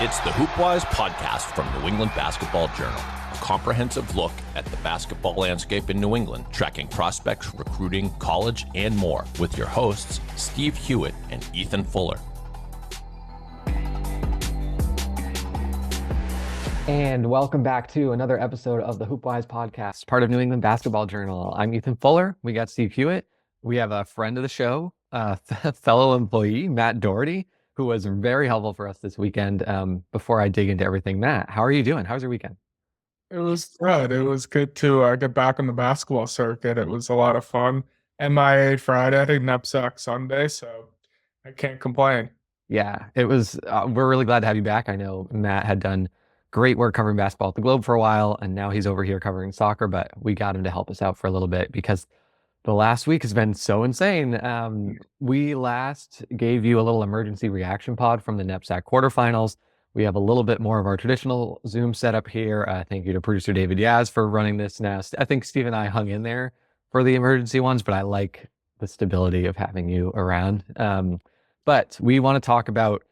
It's the HoopWise podcast from New England Basketball Journal, a comprehensive look at the basketball landscape in New England, tracking prospects, recruiting, college, and more, with your hosts, Steve Hewitt and Ethan Fuller. And welcome back to another episode of the HoopWise podcast, part of New England Basketball Journal. I'm Ethan Fuller. We got Steve Hewitt. We have a friend of the show, fellow employee, Matt Doherty, who was very helpful for us this weekend. Before I dig into everything, Matt, how are you doing? How's your weekend? It was good. It was good to get back on the basketball circuit. It was a lot of fun. MIA Friday, NEPSAC Sunday, so I can't complain. Yeah, it was. We're really glad to have you back. I know Matt had done great work covering basketball at the Globe for a while, and now he's over here covering soccer, but we got him to help us out for a little bit because the last week has been so insane. We last gave you a little emergency reaction pod from the NEPSAC quarterfinals. We have a little bit more of our traditional Zoom setup here. Thank you to producer David Yaz for running this now. I think Steve and I hung in there for the emergency ones, but I like the stability of having you around. But we want to talk about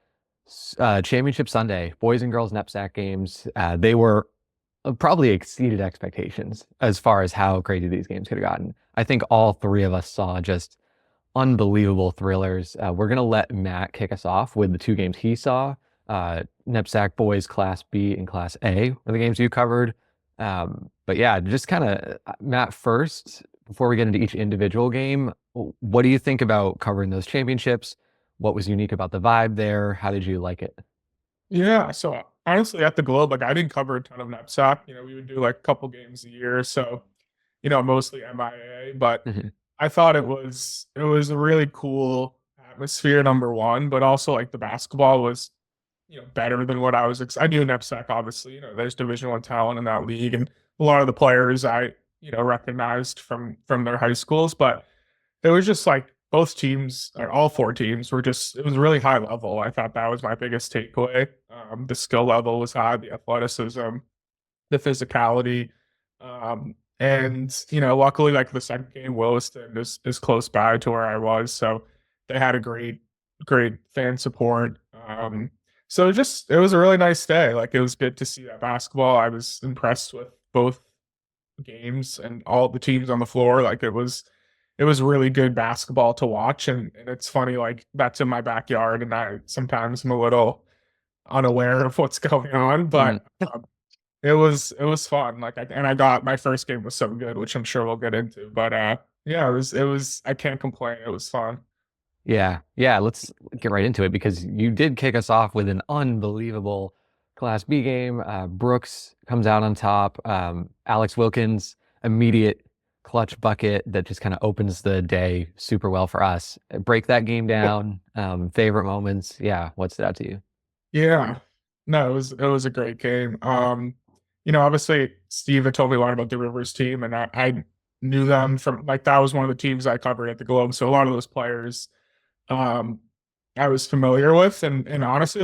Championship Sunday, boys and girls NEPSAC games. They were probably exceeded expectations as far as how crazy these games could have gotten. I think all three of us saw just unbelievable thrillers. We're going to let Matt kick us off with the two games he saw. NEPSAC boys Class B and Class A were the games you covered. But yeah, just kind of, Matt, first, before we get into each individual game, what do you think about covering those championships? What was unique about the vibe there? How did you like it? Yeah, so honestly, at the Globe, I didn't cover a ton of NEPSAC. We would do a couple games a year, so mostly MIA. But I thought it was a really cool atmosphere, number one. But also, the basketball was better than what I was. I knew NEPSAC, obviously. There's Division I talent in that league, and a lot of the players I recognized from their high schools. But it was just both teams, or all four teams, it was really high level. I thought that was my biggest takeaway. The skill level was high, the athleticism, the physicality. And luckily, the second game, Williston is close by to where I was. So they had a great fan support. So it was a really nice day. It was good to see that basketball. I was impressed with both games and all the teams on the floor. It was really good basketball to watch, and it's funny, that's in my backyard, and I sometimes am a little unaware of what's going on, but it was fun. I got my first game was so good, which I'm sure we'll get into. But yeah, it was I can't complain. It was fun. Yeah, let's get right into it because you did kick us off with an unbelievable Class B game. Brooks comes out on top. Alex Wilkins, immediate clutch bucket that just kind of opens the day super well for us. Break that game down. Favorite moments. Yeah, what stood out to you? Yeah, no, it was a great game. Obviously Steve had told me a lot about the Rivers team, and I knew them from that was one of the teams I covered at the Globe. So a lot of those players I was familiar with, and honestly,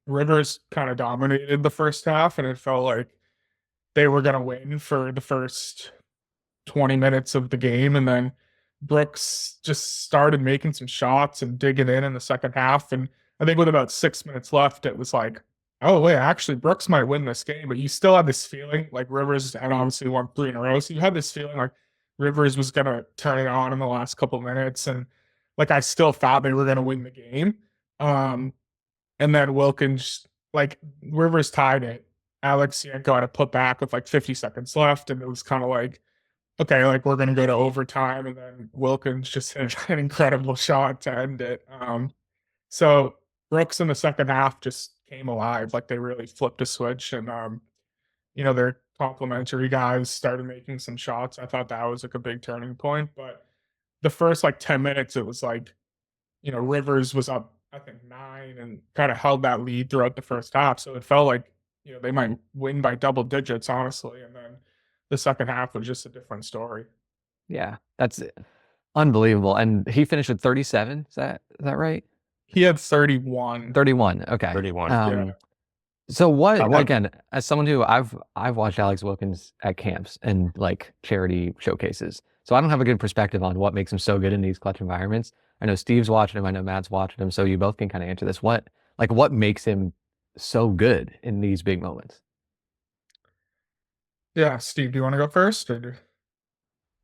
Rivers kind of dominated the first half, and it felt like they were gonna win for the first 20 minutes of the game, and then Brooks just started making some shots and digging in the second half. And I think with about 6 minutes left, it was oh wait, actually Brooks might win this game. But you still had this feeling Rivers had obviously won 3 in a row, so you had this feeling Rivers was gonna turn it on in the last couple minutes, and I still thought they were gonna win the game. And then Wilkins, Rivers tied it. Alex Yanko had a put back with 50 seconds left, and it was kind of okay, we're going to go to overtime, and then Wilkins just hit an incredible shot to end it. So Brooks in the second half just came alive. They really flipped a switch, and their complimentary guys started making some shots. I thought that was a big turning point. But the first 10 minutes, it was Rivers was up, I think 9, and kind of held that lead throughout the first half. So it felt they might win by double digits, honestly, and then the second half was just a different story. Yeah, that's unbelievable. And he finished with 37. Is that right? He had 31. 31. Okay. 31. Yeah. So again, as someone who I've watched Alex Wilkins at camps and charity showcases, so I don't have a good perspective on what makes him so good in these clutch environments. I know Steve's watching him. I know Matt's watching him. So you both can kind of answer this. What makes him so good in these big moments. Yeah, Steve, do you want to go first? Or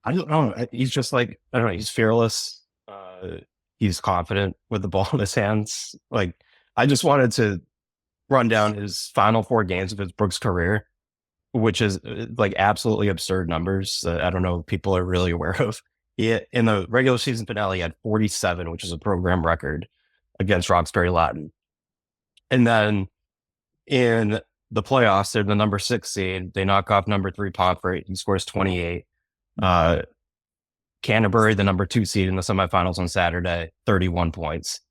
I don't know. He's just like, I don't know. He's fearless. He's confident with the ball in his hands. Like, I just wanted to run down his final 4 games of his Brooks career, which is like absolutely absurd numbers that I don't know if people are really aware of. In the regular season finale, he had 47, which is a program record against Roxbury Latin. And then in the playoffs, they're the number 6 seed. They knock off number 3 Pomfret. He scores 28. Canterbury, the number 2 seed in the semifinals on Saturday, 31 points.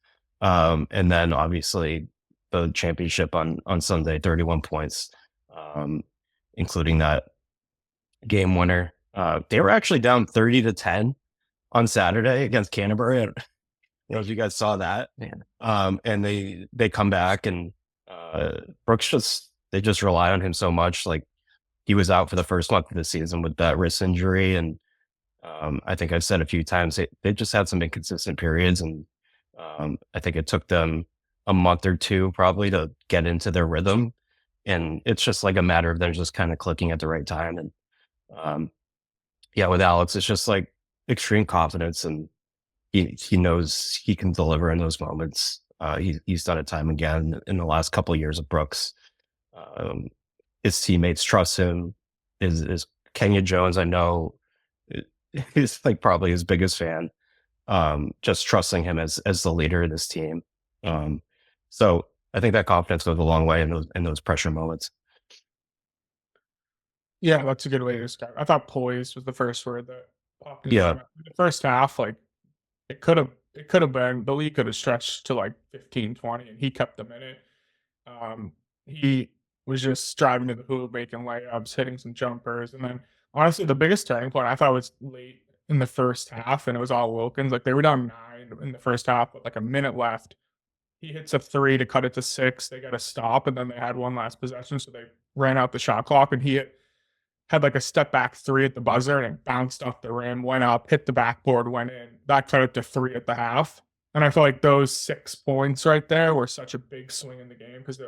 And then obviously the championship on Sunday, 31 points, including that game winner. They were actually down 30-10 on Saturday against Canterbury. I don't know if you guys saw that. Man. And they come back, and Brooks they just rely on him so much. Like, he was out for the first month of the season with that wrist injury, and I think I've said a few times they just had some inconsistent periods, and I think it took them a month or 2 probably to get into their rhythm, and it's just like a matter of them just kind of clicking at the right time. And with Alex, it's just like extreme confidence, and he knows he can deliver in those moments. He's done it time again in the last couple of years of Brooks. His teammates trust him. Is Kenya Jones, I know, is like probably his biggest fan. Just trusting him as the leader of this team. So I think that confidence goes a long way in those pressure moments. yeah, that's a good way to describe it. I thought poised was the first word that popped into Yeah. my mind. The first half, like it could have been, the lead could have stretched to like 15-20, and he kept them in it. He was just driving to the hoop, making layups, hitting some jumpers, and then honestly, the biggest turning point I thought was late in the first half, and it was all Wilkins. Like, they were down 9 in the first half, with like a minute left. He hits a 3 to cut it to 6. They got to stop, and then they had one last possession, so they ran out the shot clock, and he had like a step back 3 at the buzzer, and it bounced off the rim, went up, hit the backboard, went in. That cut it to 3 at the half. And I feel like those 6 points right there were such a big swing in the game, because,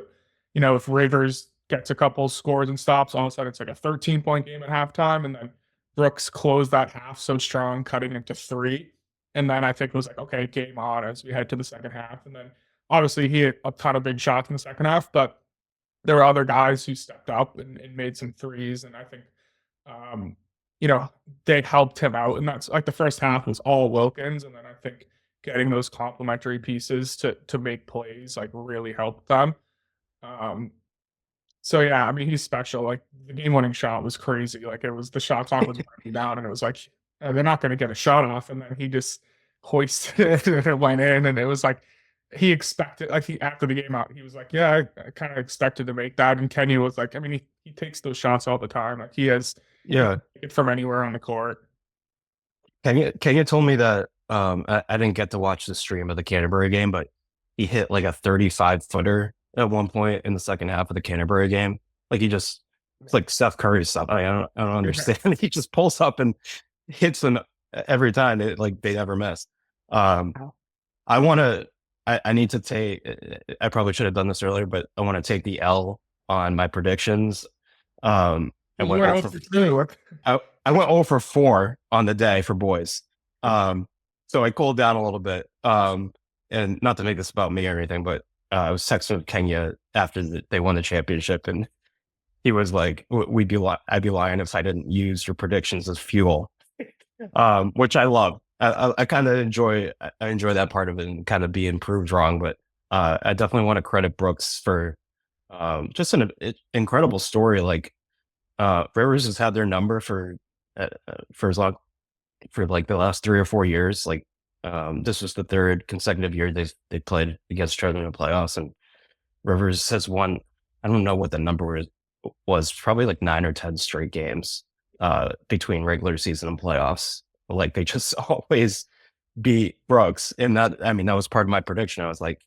if Rivers gets a couple scores and stops, all of a sudden it's like a 13-point game at halftime, and then Brooks closed that half so strong, cutting it to 3. And then I think it was like, okay, game on as we head to the second half. And then obviously he hit a ton of big shots in the second half, but there were other guys who stepped up and made some threes. And I think, they helped him out. And that's like the first half was all Wilkins. And then I think getting those complementary pieces to make plays like really helped them. So yeah, I mean, he's special. Like, the game-winning shot was crazy. Like, it was, the shot clock was running down, and it was like, they're not going to get a shot off, and then he just hoisted it, and it went in, and it was like he expected. Like, after the game out, he was like, "Yeah, I kind of expected to make that." And Kenya was like, "I mean, he takes those shots all the time. Like, he has it from anywhere on the court." Kenya told me that I didn't get to watch the stream of the Canterbury game, but he hit like a 35-footer at one point in the second half of the Canterbury game. Like, it's like Steph Curry stuff. I don't understand. He just pulls up and hits them every time. They never miss. I need to take, I probably should have done this earlier, but I want to take the L on my predictions. I went 0 for 4 on the day for boys. So I cooled down a little bit. And not to make this about me or anything, but I was texting with Kenya after they won the championship, and he was like, I'd be lying if I didn't use your predictions as fuel, which I love. I kind of enjoy that part of it, and kind of being proved wrong. But I definitely want to credit Brooks for just an incredible story. Like, Rivers has had their number for as long, for like the last 3 or 4 years. Like, this was the 3rd consecutive year they played against each other in the playoffs, and Rivers has won, I don't know what the number was, probably like 9 or 10 straight games between regular season and playoffs. Like, they just always beat Brooks. And that was part of my prediction. I was like,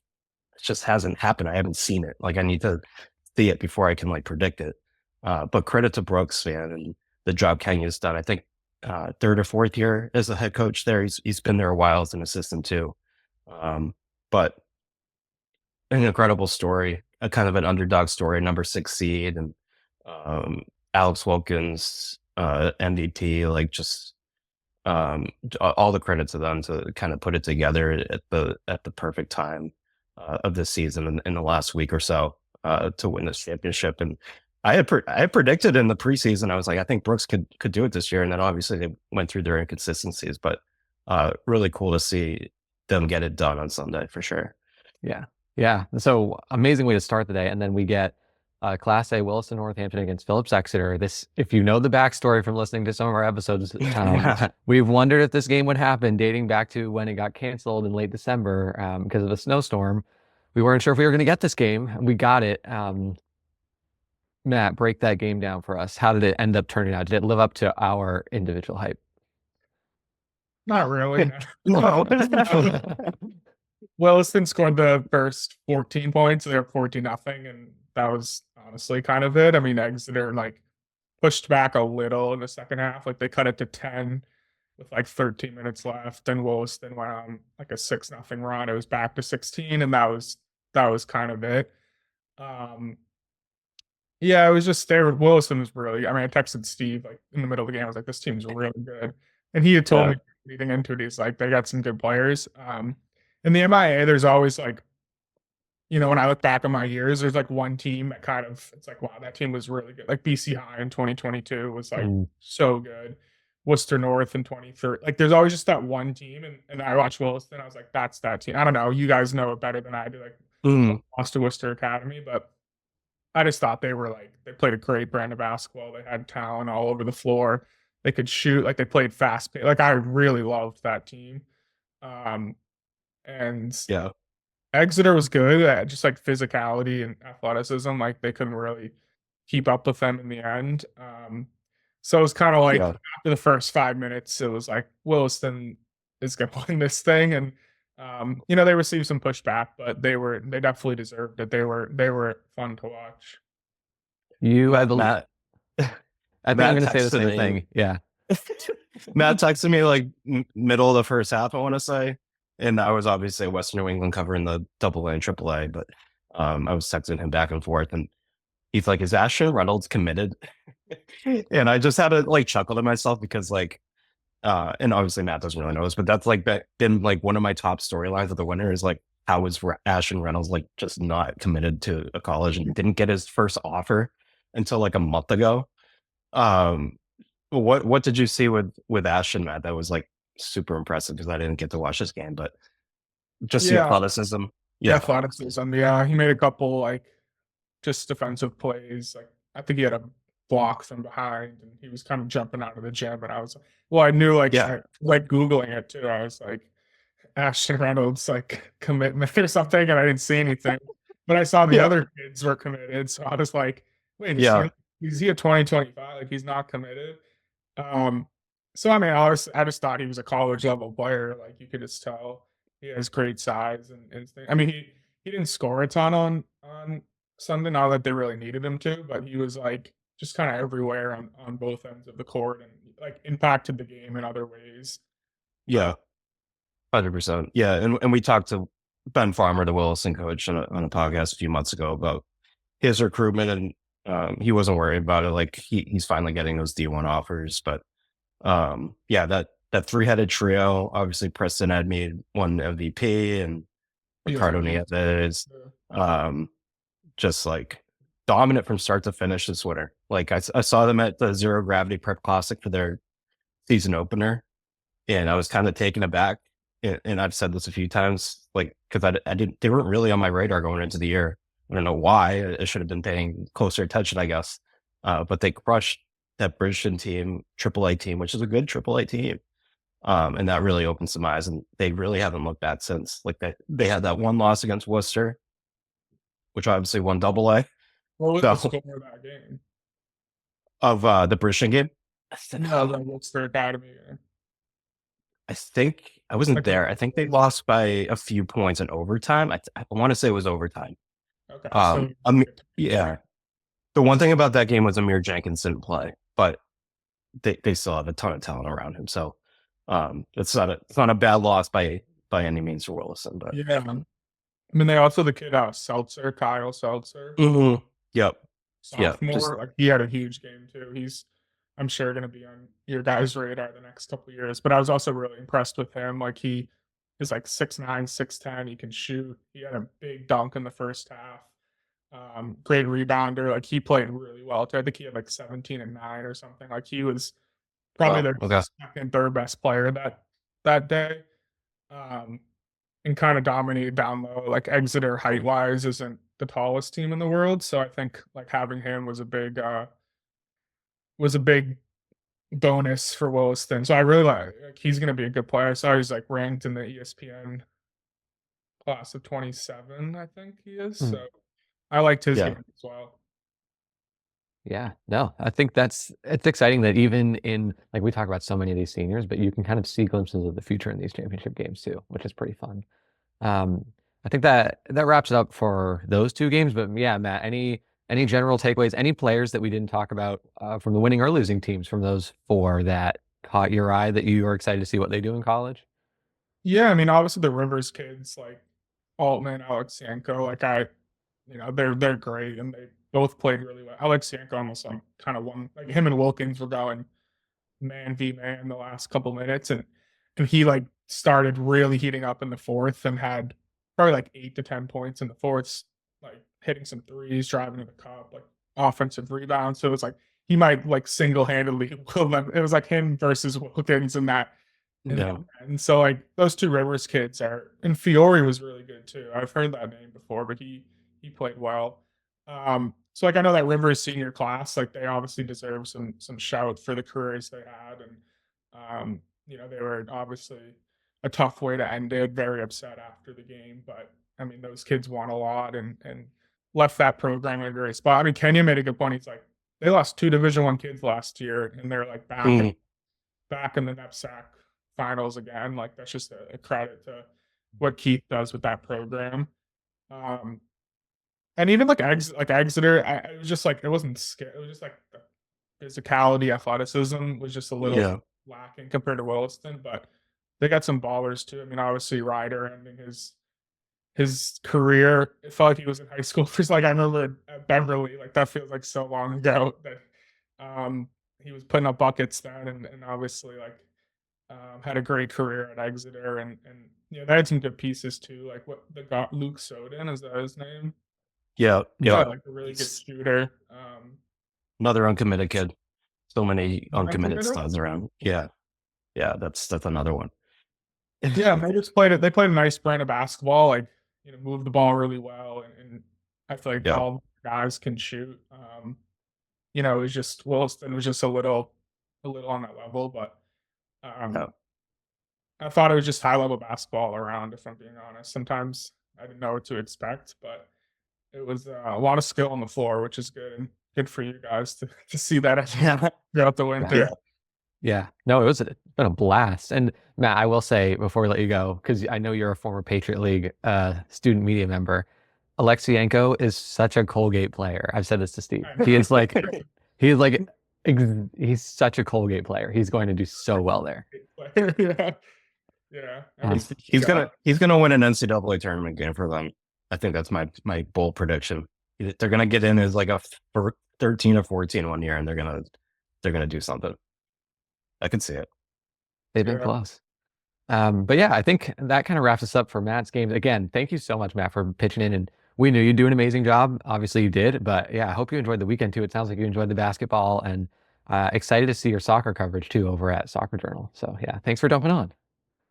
it just hasn't happened. I haven't seen it. Like, I need to see it before I can like predict it. But credit to Brooks, man, and the job Kenya's done. I think 3rd or 4th year as a head coach there. He's been there a while as an assistant too. But an incredible story. a kind of an underdog story, number 6 seed, and Alex Wilkins, MVP, like just all the credit to them to kind of put it together at the perfect time of this season in the last week or so to win this championship. And I had predicted in the preseason, I was like, I think Brooks could do it this year. And then obviously they went through their inconsistencies, but really cool to see them get it done on Sunday for sure. Yeah. Yeah. So amazing way to start the day. And then we get Class A Williston Northampton against Phillips Exeter. This, if you know the backstory from listening to some of our episodes, we've wondered if this game would happen dating back to when it got canceled in late December because of a snowstorm. We weren't sure if we were going to get this game, and we got it. Matt, break that game down for us. How did it end up turning out? Did it live up to our individual hype? Not really. No. Williston scored the first 14 points. They were 14-0, and that was honestly kind of it. I mean, Exeter like pushed back a little in the second half. Like they cut it to 10 with like 13 minutes left, and Williston went on like a 6-0 run. It was back to 16, and that was kind of it. Yeah, it was just Williston was really. I mean, I texted Steve like in the middle of the game. I was like, "This team's really good," and he had told me leading into it, he's like, "They got some good players." In the MIA, there's always like, when I look back on my years, there's like one team that kind of it's like, wow, that team was really good. Like BC High in 2022 was like so good. Worcester North in 2030. Like there's always just that one team, and I watched Williston. I was like, that's that team. I don't know. You guys know it better than I do. Like lost to Worcester Academy, but I just thought they played a great brand of basketball. They had talent all over the floor. They could shoot. Like they played fast pace. Like I really loved that team. And yeah, Exeter was good at just like physicality and athleticism. Like they couldn't really keep up with them in the end. So it was kind of like after the first 5 minutes, it was like Williston is going to win this thing, and they received some pushback, but they definitely deserved it. They were fun to watch. You had the Matt. I think I'm going to say the same thing. Yeah. Matt texted me like middle of the first half, I want to say. And I was obviously Western New England covering the AA and AAA, but I was texting him back and forth, and he's like, "Is Ashton Reynolds committed?" And I just had to like chuckle to myself because like, and obviously Matt doesn't really know this, but that's like been like one of my top storylines of the winter is like, how is Ashton Reynolds like just not committed to a college and didn't get his first offer until like a month ago? What did you see with Ashton, Matt? That was like super impressive because I didn't get to watch this game, but just the athleticism. Yeah, athleticism. Yeah, he made a couple like just defensive plays. Like I think he had a block from behind, and he was kind of jumping out of the gym. And I was I knew like Googling it too. I was like Ashton Reynolds like commitment or something, and I didn't see anything, but I saw the other kids were committed. So I was like, wait, is he a 2025? Like he's not committed. So I mean, I just thought he was a college level player. Like you could just tell he has great size and instinct. I mean, he didn't score a ton on Sunday, not that they really needed him to, but he was like just kind of everywhere on both ends of the court and like impacted the game in other ways. Yeah, 100%. Yeah, and we talked to Ben Farmer, the Williston coach, on a podcast a few months ago about his recruitment, and he wasn't worried about it. Like he's finally getting those D1 offers, but that three-headed trio, obviously Preston Edmeade won MVP and Ricardo Nieves, just like dominant from start to finish this winter. Like I saw them at the Zero Gravity Prep Classic for their season opener, and I was kind of taken aback. And I've said this a few times, like because they weren't really on my radar going into the year. I don't know why. I should have been paying closer attention, I guess. But they crushed that Bridgeton team, AAA team, which is a good AAA team. And that really opened some eyes, and they really haven't looked bad since. Like they had that one loss against Worcester, which obviously won AA. What was the score of that game? Of the Bridgeton game? No, the Worcester Academy game. I think I wasn't there. I think they lost by a few points in overtime. I want to say it was overtime. Okay. Yeah. The one thing about that game was Amir Jenkins didn't play, but they still have a ton of talent around him. So it's not a bad loss by any means for Williston. But yeah, I mean, they also the kid Seltzer, Kyle Seltzer, Mm-hmm. Yep. sophomore. Like he had a huge game too. He's, I'm sure, going to be on your guys' radar the next couple of years. But I was also really impressed with him. Like he is like 6'9", 6'10". He can shoot. He had a big dunk in the first half. Great rebounder. Like he played really well too. I think he had like 17 and 9 or something. Like he was probably their second, third best player that day. And kind of dominated down low. Like Exeter height wise isn't the tallest team in the world, so I think like having him was a big bonus for Williston. So I really like he's going to be a good player. I saw he's like ranked in the ESPN class of 27, I think he is. So I liked his game as well. Yeah, no, I think it's exciting that even in, like, we talk about so many of these seniors, but you can kind of see glimpses of the future in these championship games too, which is pretty fun. I think that wraps it up for those two games. But yeah, Matt, any general takeaways, any players that we didn't talk about from the winning or losing teams from those four that caught your eye that you are excited to see what they do in college? Yeah, I mean, obviously the Rivers kids like Altman, Alexienko, like they're great and they both played really well. Alexienko almost like kind of won, like him and Wilkins were going man v man the last couple minutes, and he like started really heating up in the fourth and had probably like 8 to 10 points in the fourth, like hitting some threes, driving to the cup, like offensive rebounds. So it was like he might like single-handedly will them. It was like him versus Wilkins in that. And so like those two Rivers kids are, and Fiore was really good too. I've heard that name before, but he played well. So like I know that Rivers senior class, like they obviously deserve some shout for the careers they had, and they were obviously a tough way to end it. Very upset after the game, but I mean those kids won a lot and left that program in a great spot. I mean Kenya made a good point. He's like they lost 2 Division I kids last year, and they're like back in the NEPSAC finals again. Like that's just a credit to what Keith does with that program. And even like Exeter, it was just like it wasn't scary. It was just like the physicality, athleticism was just a little lacking compared to Williston, but they got some ballers too. I mean, obviously Ryder ending his career. It felt like he was in high school. First, like I remember at Beverly, like that feels like so long ago that he was putting up buckets then, and obviously like had a great career at Exeter, and they had some good pieces too. Like what they got Luke Soden, is that his name? Yeah, like a really good shooter. Another uncommitted kid. So many uncommitted studs around. Yeah, that's another one. Yeah, they just played it. They played a nice brand of basketball. Like moved the ball really well, and I feel like all guys can shoot. It was just Williston was just a little on that level, but I thought it was just high level basketball around. If I'm being honest, sometimes I didn't know what to expect, but it was a lot of skill on the floor, which is good, and good for you guys to see that throughout the winter. Yeah, no, it's been a blast. And Matt, I will say before we let you go, because I know you're a former Patriot League student media member, Alexienko is such a Colgate player. I've said this to Steve. He's such a Colgate player. He's going to do so well there. Yeah. He's gonna win an NCAA tournament game for them. I think that's my bold prediction. They're gonna get in as like a 13 or 14 one year, and they're gonna do something. I can see it. They've been close. But yeah, I think that kind of wraps us up for Matt's games. Again, thank you so much, Matt, for pitching in. And we knew you'd do an amazing job. Obviously you did, but yeah, I hope you enjoyed the weekend too. It sounds like you enjoyed the basketball, and excited to see your soccer coverage too over at Soccer Journal. So yeah, thanks for jumping on.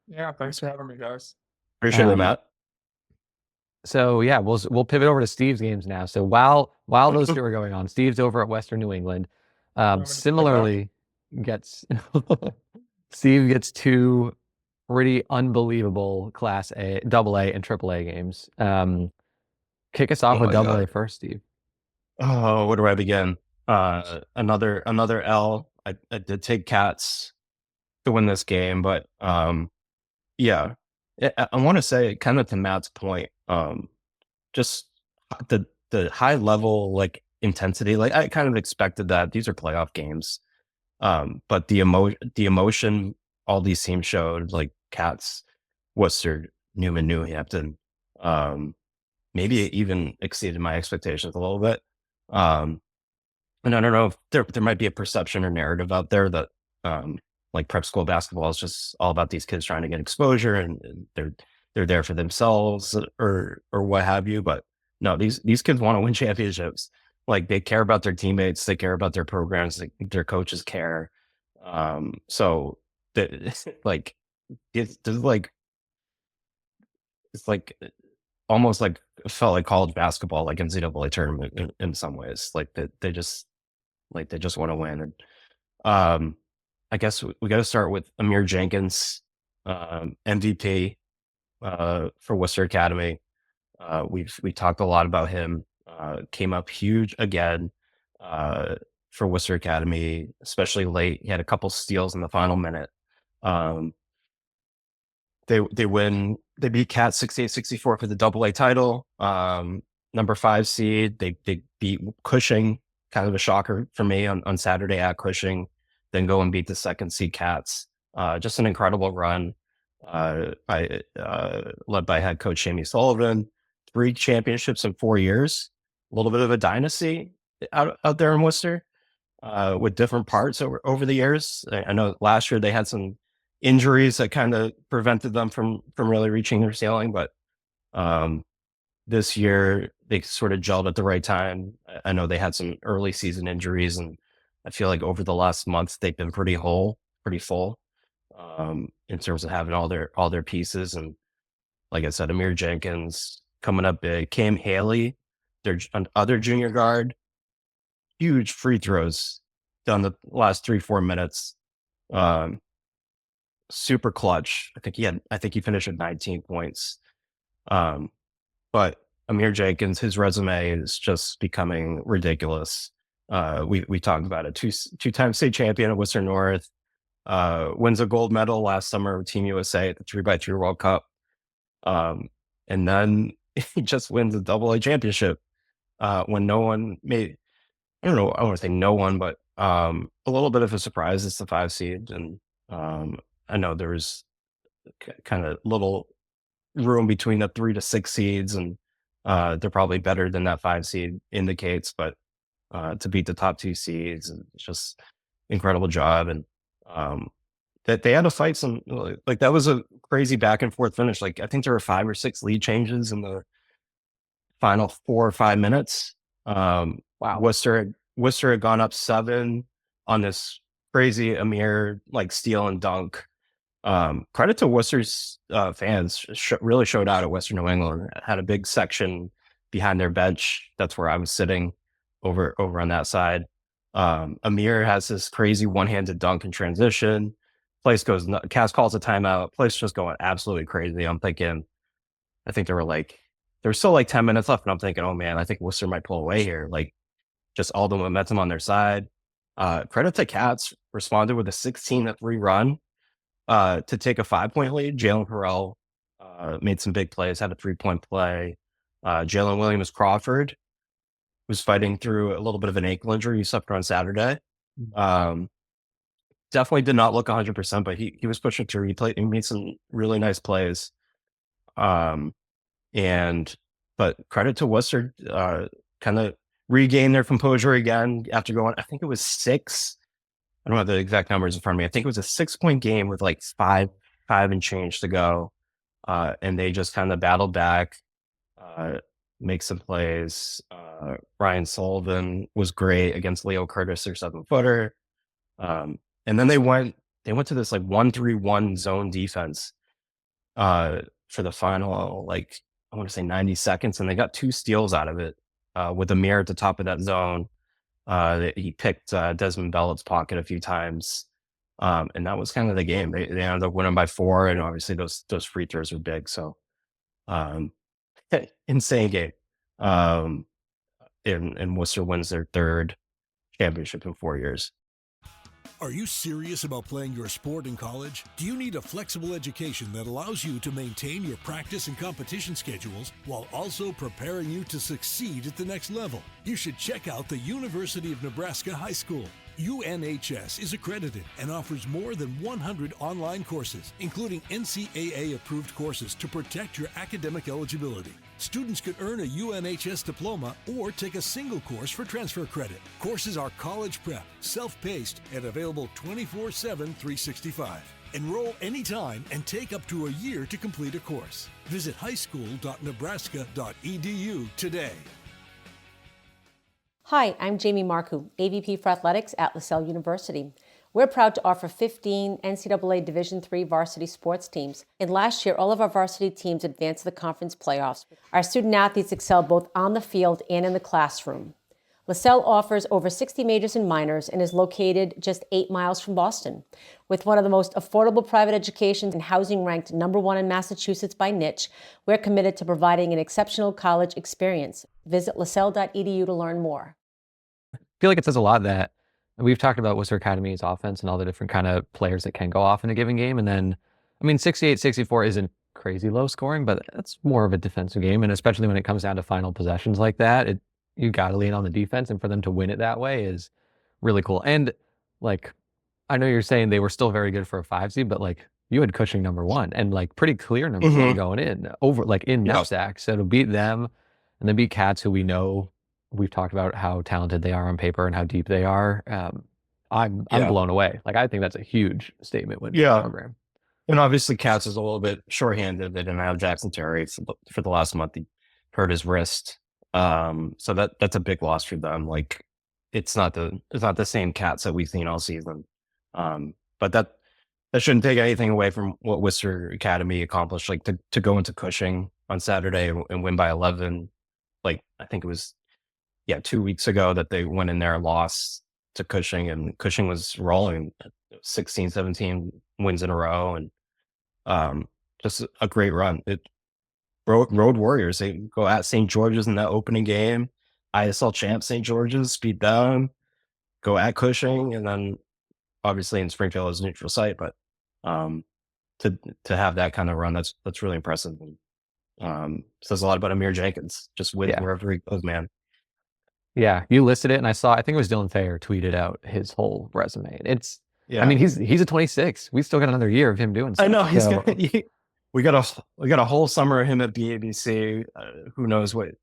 Yeah, thanks for having me, guys. Appreciate it, Matt. So yeah, we'll pivot over to Steve's games now. So while those two are going on, Steve's over at Western New England. Similarly, Steve gets 2 pretty unbelievable Class AA, and AAA games. Kick us off with AA first, Steve. Oh, where do I begin? Another L. I did take Cats to win this game, but yeah, I want to say kind of to Matt's point, just the high level like intensity. Like I kind of expected that. These are playoff games, but the emotion all these teams showed, like Cats, Worcester, Newman, Northampton, maybe it even exceeded my expectations a little bit. And I don't know if there might be a perception or narrative out there that like prep school basketball is just all about these kids trying to get exposure and they're there for themselves or what have you. But no, these kids want to win championships. Like, they care about their teammates, they care about their programs, their coaches care. So that like it's like almost like felt like college basketball, like NCAA tournament in some ways. Like they just want to win. And I guess we got to start with Amir Jenkins, MVP for Worcester Academy. We talked a lot about him. Came up huge again for Worcester Academy, especially late. He had a couple steals in the final minute. They beat Cat 68-64 for the AA title. Number 5 seed. They beat Cushing, kind of a shocker for me on Saturday at Cushing. Then go and beat the 2nd seed Cats. Just an incredible run. Led by head coach Jamie Sullivan. 3 championships in 4 years. A little bit of a dynasty out there in Worcester, with different parts over the years. I know last year they had some injuries that kind of prevented them from really reaching their ceiling, but this year they sort of gelled at the right time. I know they had some early season injuries, and I feel like over the last month they've been pretty full in terms of having all their pieces. And like I said, Amir Jenkins coming up big. Cam Haley, their other junior guard, huge free throws down the last 3-4 minutes. Super clutch. I think he finished at 19 points. But Amir Jenkins, his resume is just becoming ridiculous. We talked about it. Two-time state champion at Worcester North. Wins a gold medal last summer with Team USA at the 3x3 World Cup. And then he just wins a AA championship when no one made, I don't know, I don't want to say no one, but a little bit of a surprise. It's the 5 seed. And I know there was kind of little room between the 3 to 6 seeds, and they're probably better than that 5 seed indicates, but to beat the top 2 seeds, and it's just incredible job. And that they had to fight some, like, that was a crazy back and forth finish. Like, I think there were 5 or 6 lead changes in the final 4 or 5 minutes. Wow. Worcester had gone up 7 on this crazy Amir like steal and dunk. Credit to Worcester's fans, really showed out at Western New England. Had a big section behind their bench. That's where I was sitting over on that side. Amir has this crazy one-handed dunk in transition. Place goes, Cass calls a timeout. Place just going absolutely crazy. I'm thinking, I think there was still like 10 minutes left, and I'm thinking, oh man, I think Worcester might pull away here. Like, just all the momentum on their side. Credit to Cats, responded with a 16-3 run to take a 5-point lead. Jalen Perrell made some big plays, had a 3-point play. Jalen Williams Crawford was fighting through a little bit of an ankle injury. He suffered on Saturday. Definitely did not look 100%, but he was pushing through. He made some really nice plays. But credit to Worcester, kind of regained their composure again after going, I think it was 6. I don't have the exact numbers in front of me. I think it was a 6-point game with like 5 and change to go. And they just kind of battled back, make some plays. Ryan Sullivan was great against Leo Curtis, their 7-footer. And then they went to this like 1-3-1 zone defense for the final, like, I want to say 90 seconds. And they got 2 steals out of it with Amir at the top of that zone. He picked Desmond Bellett's pocket a few times. And that was kind of the game. They ended up winning by 4, and obviously those free throws were big. So insane game. And Worcester wins their 3rd championship in 4 years. Are you serious about playing your sport in college? Do you need a flexible education that allows you to maintain your practice and competition schedules while also preparing you to succeed at the next level? You should check out the University of Nebraska High School. UNHS is accredited and offers more than 100 online courses, including NCAA-approved courses to protect your academic eligibility. Students could earn a UNHS diploma or take a single course for transfer credit. Courses are college prep, self-paced, and available 24/7, 365. Enroll anytime and take up to a year to complete a course. Visit highschool.nebraska.edu today. Hi, I'm Jamie Marcoux, AVP for Athletics at LaSalle University. We're proud to offer 15 NCAA Division III varsity sports teams. And last year, all of our varsity teams advanced to the conference playoffs. Our student athletes excel both on the field and in the classroom. LaSalle offers over 60 majors and minors and is located just 8 miles from Boston. With one of the most affordable private educations and housing ranked #1 in Massachusetts by Niche, we're committed to providing an exceptional college experience. Visit lasalle.edu to learn more. I feel like it says a lot that we've talked about Worcester Academy's offense and all the different kind of players that can go off in a given game. And then, 68-64 isn't crazy low scoring, but that's more of a defensive game. And especially when it comes down to final possessions like that, you got to lean on the defense, and for them to win it that way is really cool. And I know you're saying they were still very good for a 5 seed, but you had Cushing #1 and pretty clear #1 going in over in NEPSAC. So to beat them and then beat Cats, who we know, we've talked about how talented they are on paper and how deep they are. I'm blown away. I think that's a huge statement win for the program. And obviously Cats is a little bit shorthanded. They didn't have Jackson Terry for the last month. He hurt his wrist. So that's a big loss for them. It's not the same Cats that we've seen all season. But that shouldn't take anything away from what Worcester Academy accomplished. To go into Cushing on Saturday and win by 11. I think it was 2 weeks ago that they went in there and lost to Cushing, and Cushing was rolling 16, 17 wins in a row, and just a great run. Road Warriors, they go at St. George's in that opening game, ISL champ St. George's, beat them, go at Cushing, and then obviously in Springfield is a neutral site, but to have that kind of run, that's really impressive. And says a lot about Amir Jenkins, just with wherever he goes, man. Yeah, you listed it, and I think it was Dylan Thayer tweeted out his whole resume. He's a 26. We still got another year of him doing stuff. I know we got a whole summer of him at BABC. Who knows what?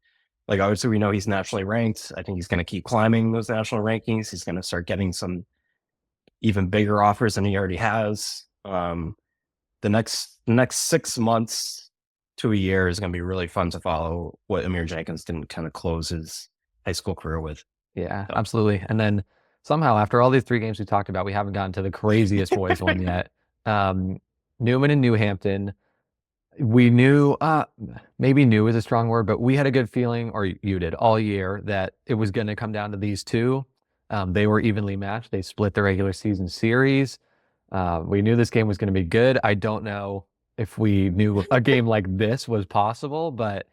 Obviously we know he's nationally ranked. I think he's going to keep climbing those national rankings. He's going to start getting some even bigger offers than he already has. The next 6 months to a year is going to be really fun to follow what Amir Jenkins didn't kind of close his high school career with. Yeah, absolutely. And then somehow after all these 3 games we talked about, we haven't gotten to the craziest boys one yet. Newman and Newhampton, we knew, maybe knew is a strong word, but we had a good feeling, or you did, all year that it was going to come down to these two. They were evenly matched. They split the regular season series. We knew this game was going to be good. I don't know if we knew a game like this was possible, but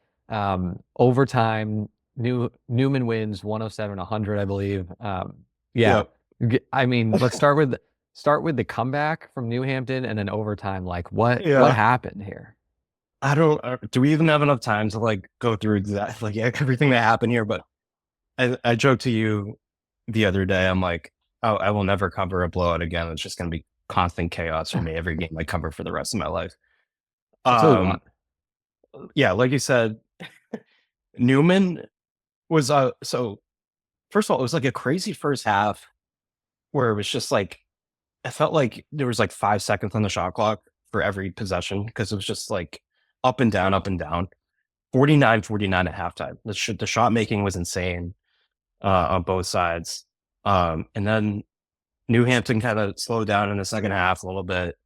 overtime, Newman wins 107-100, I believe. Let's start with the comeback from Newhampton, and then overtime. What happened here? I don't. Do we even have enough time to go through exactly everything that happened here? But I joked to you the other day. I'm like, oh, I will never cover a blowout again. It's just going to be constant chaos for me every game I cover for the rest of my life. Like you said, Newman was so first of all, it was a crazy first half where it was just I felt like there was 5 seconds on the shot clock for every possession, because it was just up and down 49-49 at halftime. The shot making was insane on both sides, and then Newhampton kind of slowed down in the second half a little bit.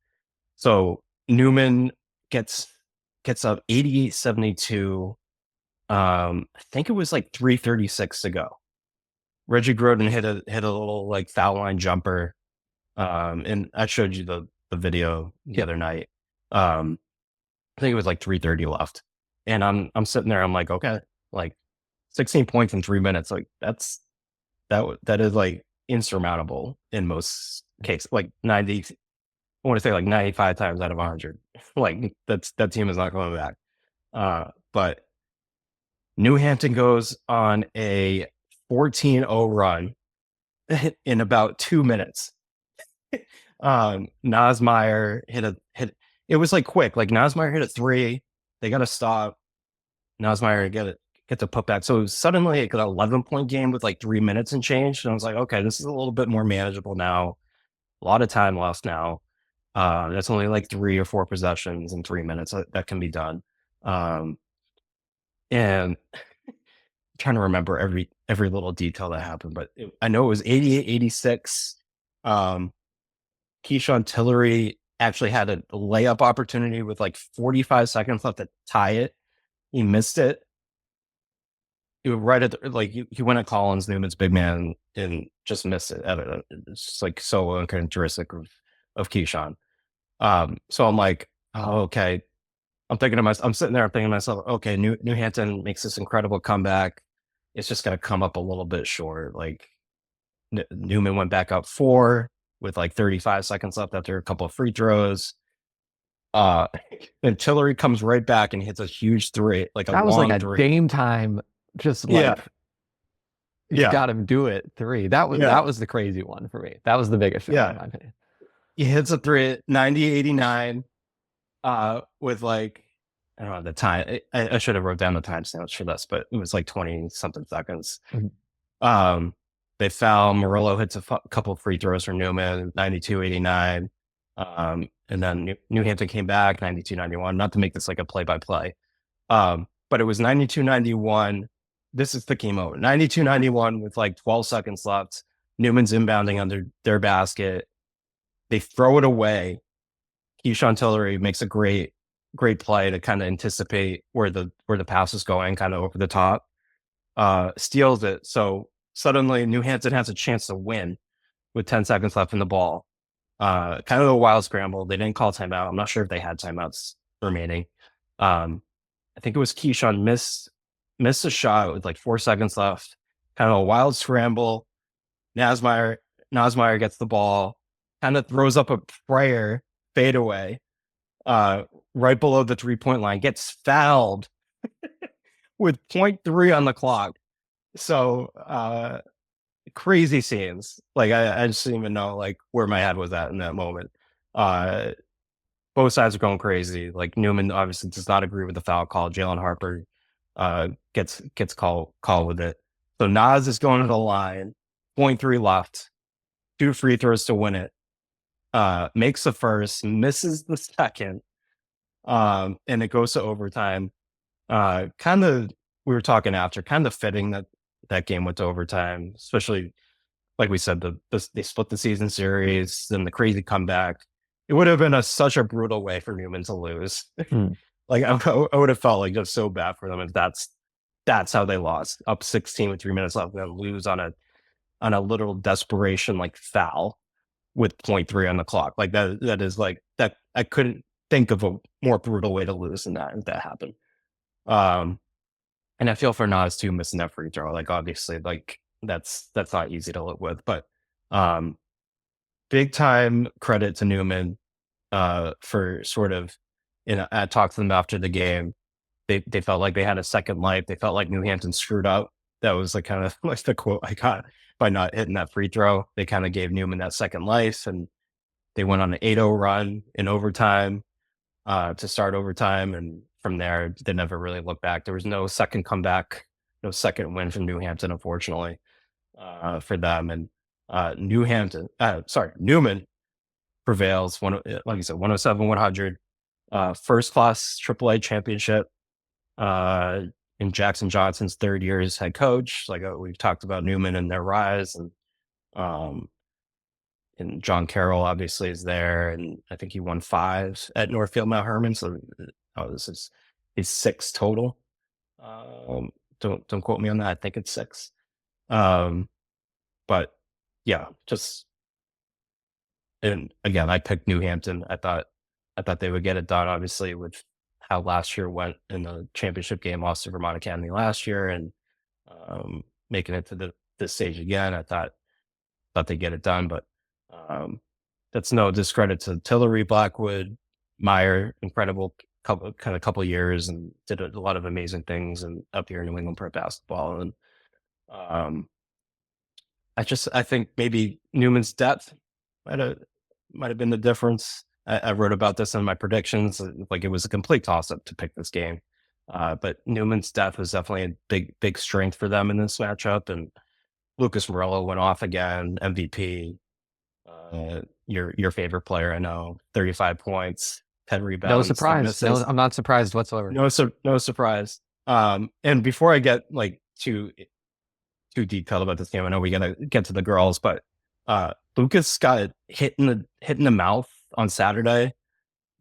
So Newman gets up 88-72. I think it was 3:36 to go. Reggie Groden hit a little foul line jumper. And I showed you the video the other night. I think it was 3:30 left. And I'm sitting there, I'm okay, 16 points in 3 minutes. That is insurmountable in most cases. 90, I want to say 95 times out of 100. That team is not coming back. But Newhampton goes on a 14-0 run in about 2 minutes. Nosmeyer hit it was quick. Nosmeyer hit a 3. They got to stop. Nosmeyer get the putback. So it was suddenly like an 11-point game with like 3 minutes and change. And I was like, okay, this is a little bit more manageable now. A lot of time lost now. That's only like 3 or 4 possessions in 3 minutes that can be done. And trying to remember every little detail that happened, but I know it was 88-86. Keyshawn Tillery actually had a layup opportunity with like 45 seconds left to tie it. He missed it. He was right at he went at Collins, Newman's big man, and just missed it. It's just like so uncharacteristic of Keyshawn. So I'm like, oh, okay. I'm sitting there, I'm thinking to myself, okay, New Hampton makes this incredible comeback. It's just going to come up a little bit short. Like Newman went back up 4 with like 35 seconds left after a couple of free throws. And Tillery comes right back and hits a huge 3, like a that was long like a 3. Dame time, just like you got him do it 3. That was the crazy one for me. That was the biggest shot in my opinion. He hits a 3 at 90-89 with like, I don't know the time. I should have wrote down the timestamps for this, but it was like 20 something seconds. Mm-hmm. They foul. Murillo hits a couple free throws for Newman, 92-89. And then New Hampton came back 92-91. Not to make this like a play-by-play, but it was 92-91. This is the key moment. 92-91 with like 12 seconds left. Newman's inbounding under their basket. They throw it away. Keyshawn Tillery makes a great play to kind of anticipate where the pass is going, kind of over the top. Steals it. So suddenly New Hampton has a chance to win with 10 seconds left in the ball. Kind of a wild scramble. They didn't call timeout. I'm not sure if they had timeouts remaining. I think it was Keyshawn missed a shot with like 4 seconds left. Kind of a wild scramble. Nosmeyer gets the ball, kind of throws up a prayer fadeaway right below the 3-point line, gets fouled with 0.3 on the clock. So crazy scenes. Like I just didn't even know like where my head was at in that moment. Both sides are going crazy. Like Newman obviously does not agree with the foul call. Jalen Harper gets call with it. So Nas is going to the line, 0.3 left, 2 free throws to win it. Makes the first, misses the second, and it goes to overtime. Kind of, we were talking after, kind of fitting that game went to overtime, especially like we said, they split the season series, then the crazy comeback. It would have been such a brutal way for Newman to lose. Like I would have felt like just so bad for them if that's how they lost, up 16 with 3 minutes left, and lose on a literal desperation like foul with 0.3 on the clock. Like that is like that. I couldn't think of a more brutal way to lose than that if that happened. And I feel for Nas too, missing that free throw. Like obviously, like that's not easy to live with. But big time credit to Newman for sort of, I talked to them after the game. They felt like they had a second life. They felt like New Hampton screwed up. That was like kind of like the quote I got by not hitting that free throw. They kind of gave Newman that second life, and they went on an 8-0 run in overtime to start overtime. And from there, they never really looked back. There was no second comeback, no second win from New Hampton, unfortunately, for them. And Newman prevails, like you said, 107-100. First class AAA championship in Jackson Johnson's 3rd year as head coach. Like we've talked about Newman and their rise, and John Carroll obviously is there, and I think he won 5 at Northfield Mount Herman. So this is his 6 total. Don't quote me on that. I think it's 6. But yeah, and again, I picked New Hampton. I thought they would get it done, obviously, with how last year went in the championship game, lost to Vermont Academy last year, and making it to this stage again. I thought they'd get it done, but that's no discredit to Tillery, Blackwood, Meyer, incredible couple years, and did a lot of amazing things and up here in New England pro basketball. And I think maybe Newman's depth might have been the difference. I wrote about this in my predictions. Like it was a complete toss-up to pick this game. But Newman's depth was definitely a big strength for them in this matchup. And Lucas Morello went off again, MVP. Your favorite player, I know, 35 points, 10 rebounds. No surprise. No, I'm not surprised whatsoever. No surprise. And before I get like too detailed about this game, I know we gotta get to the girls, but Lucas got hit in the mouth on Saturday. I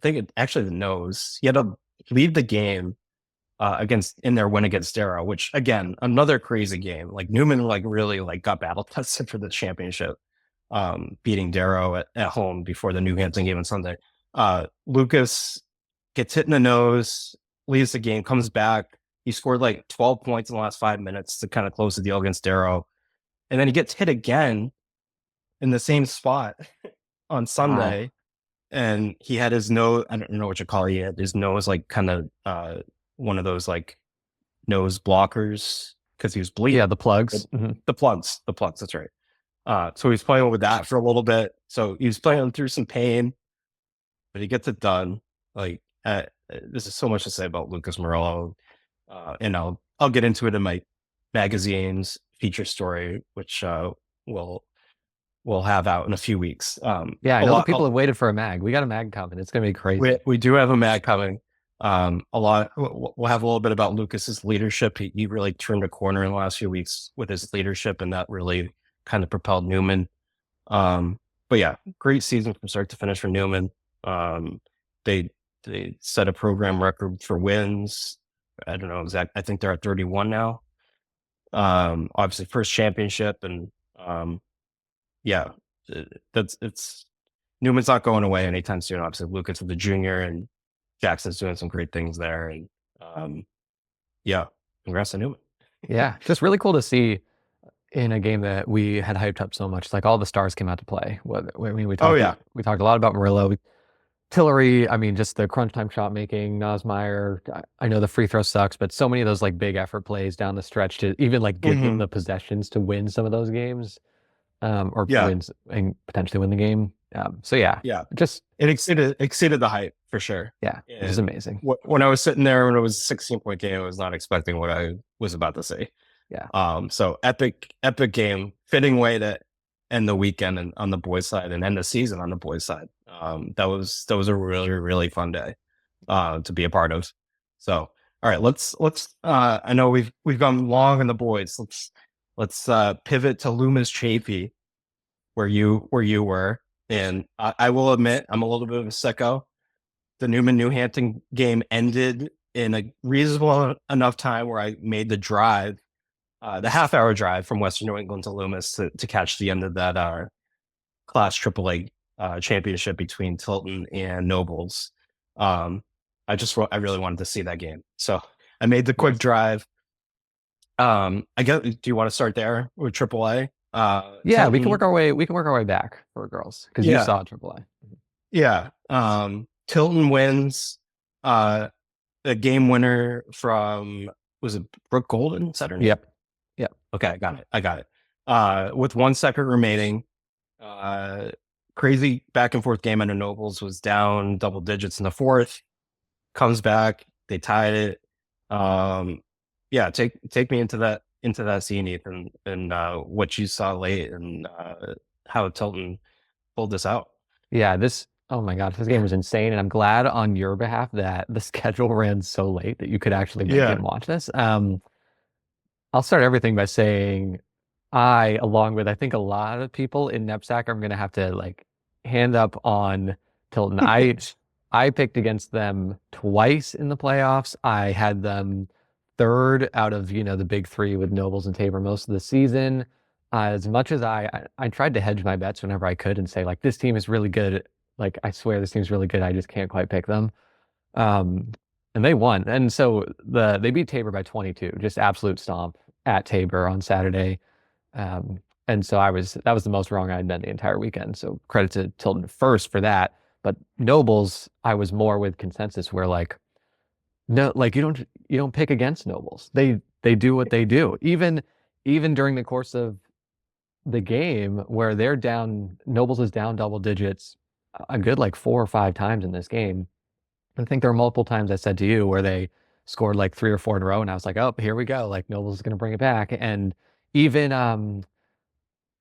think actually the nose. He had to leave the game in their win against Darrow, which again, another crazy game. Like Newman really got battle tested for the championship, beating Darrow at home before the New Hampton game on Sunday. Lucas gets hit in the nose, leaves the game, comes back. He scored 12 points in the last 5 minutes to kind of close the deal against Darrow. And then he gets hit again in the same spot on Sunday. Wow. And he had his nose, I don't know what you call it, he had his nose kind of one of those nose blockers because he was bleeding. Yeah, the plugs. The plugs, that's right. So he was playing with that for a little bit. So he was playing through some pain, but he gets it done. This is so much to say about Lucas Morello. And I'll get into it in my magazine's feature story, which we'll have out in a few weeks. I know people have waited for a mag. We got a mag coming. It's going to be crazy. We do have a mag coming. We'll have a little bit about Lucas's leadership. He really turned a corner in the last few weeks with his leadership, and that really kind of propelled Newman. But yeah, great season from start to finish for Newman. They set a program record for wins. I don't know exact. I think they're at 31 now. Obviously first championship, and it's Newman's not going away anytime soon. Obviously Lucas is the junior, and Jackson's doing some great things there. And congrats to Newman. Yeah, just really cool to see in a game that we had hyped up so much. All the stars came out to play. We talked a lot about Murillo. Tillery, just the crunch time shot making, Nosmeyer. I know the free throw sucks, but so many of those big effort plays down the stretch to even give them the possessions to win some of those games, wins and potentially win the game. Just it exceeded the hype for sure. Yeah, it was amazing. When I was sitting there when it was a 16-point game, I was not expecting what I was about to see. Yeah. So epic game, fitting way to end the weekend and on the boys' side and end the season on the boys' side. That was a really, really fun day to be a part of. So, all right, let's I know we've gone long on the boys. Let's pivot to Loomis Chaffee, where you were. And I will admit, I'm a little bit of a sicko. The Newman New Hampton game ended in a reasonable enough time where I made the drive, the half-hour drive from Western New England to Loomis to catch the end of that Class AAA championship between Tilton and Nobles. I really wanted to see that game, so I made the quick drive. Do you want to start there with AAA? Tilton, we can work our way back for girls because you saw AAA. Yeah. Tilton wins a game winner from, was it Brooke Golden? Is that her name? Yep. Okay, I got it. With 1 second remaining, crazy back and forth game under Nobles, was down double digits in the fourth, comes back, they tied it. Take me into that scene, Ethan, and what you saw late and how Tilton pulled this out. Yeah, oh my gosh, this game was insane, and I'm glad on your behalf that the schedule ran so late that you could actually make it and watch this. I'll start everything by saying along with I think a lot of people in NEPSAC, I'm going to have to hand up on Tilton. I picked against them twice in the playoffs. I had them third out of the big three with Nobles and Tabor most of the season. As much as I tried to hedge my bets whenever I could and say this team is really good. I swear this team's really good. I just can't quite pick them. And they won. And so they beat Tabor by 22, just absolute stomp at Tabor on Saturday. And so that was the most wrong I'd been the entire weekend. So credit to Tilton first for that. But Nobles, I was more with consensus where no, you don't pick against Nobles. They do what they do. Even during the course of the game where they're down, Nobles is down double digits a good 4 or 5 times in this game. I think there are multiple times I said to you where they scored like 3 or 4 in a row, and I was like, oh, here we go. Like Nobles is going to bring it back. And even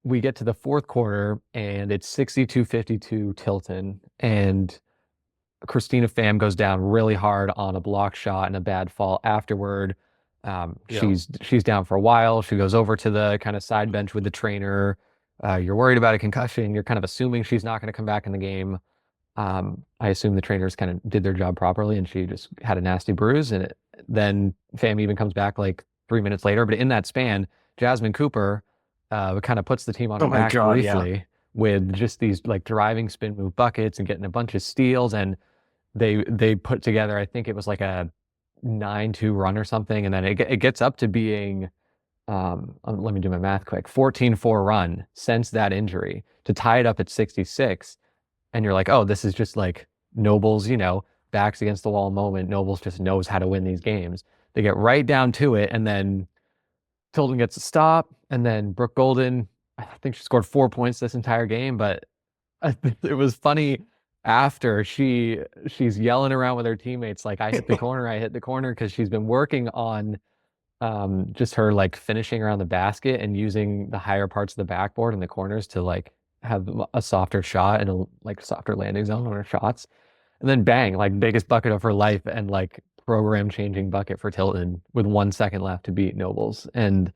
we get to the fourth quarter and it's 62-52 Tilton, and Christina Pham goes down really hard on a block shot and a bad fall afterward. She's down for a while. She goes over to the kind of side bench with the trainer. You're worried about a concussion. You're kind of assuming she's not going to come back in the game. I assume the trainers kind of did their job properly, and she just had a nasty bruise. And then Pham even comes back like 3 minutes later. But in that span, Jasmine Cooper kind of puts the team on her back briefly with just these like driving spin move buckets and getting a bunch of steals. And they put together, I think it was like a 9-2 run or something, and then it gets up to being let me do my math quick, 14-4 run since that injury to tie it up at 66. And you're like, oh, this is just like Nobles, backs against the wall moment. Nobles just knows how to win these games. They get right down to it, and then Tilton gets a stop, and then Brooke Golden, I think she scored 4 points this entire game, but it was funny after she's yelling around with her teammates like, I hit the corner, because she's been working on just her like finishing around the basket and using the higher parts of the backboard and the corners to like have a softer shot and a like softer landing zone on her shots. And then bang, like biggest bucket of her life and like program changing bucket for Tilton with 1 second left to beat Nobles. And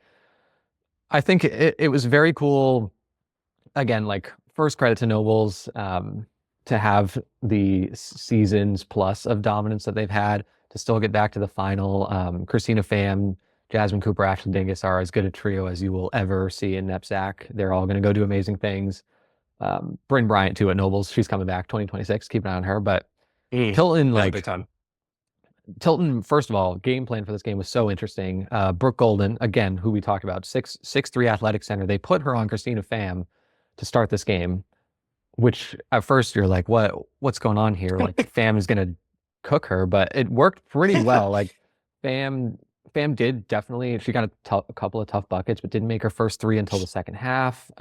I think it was very cool. Again, like first credit to Nobles to have the seasons plus of dominance that they've had to still get back to the final. Christina Pham, Jasmine Cooper, Ashley Dingus are as good a trio as you will ever see in NEPSAC. They're all going to go do amazing things. Bryn Bryant too at Nobles. She's coming back 2026. Keep an eye on her. But Tilton, like big time. Tilton, first of all, game plan for this game was so interesting. Brooke Golden, again, who we talked about, 6'3" athletic center. They put her on Christina Pham to start this game, which at first you're like, what's going on here? Like Pham is going to cook her, but it worked pretty well. Like Pham did definitely, she got a couple of tough buckets, but didn't make her first 3 until the second half.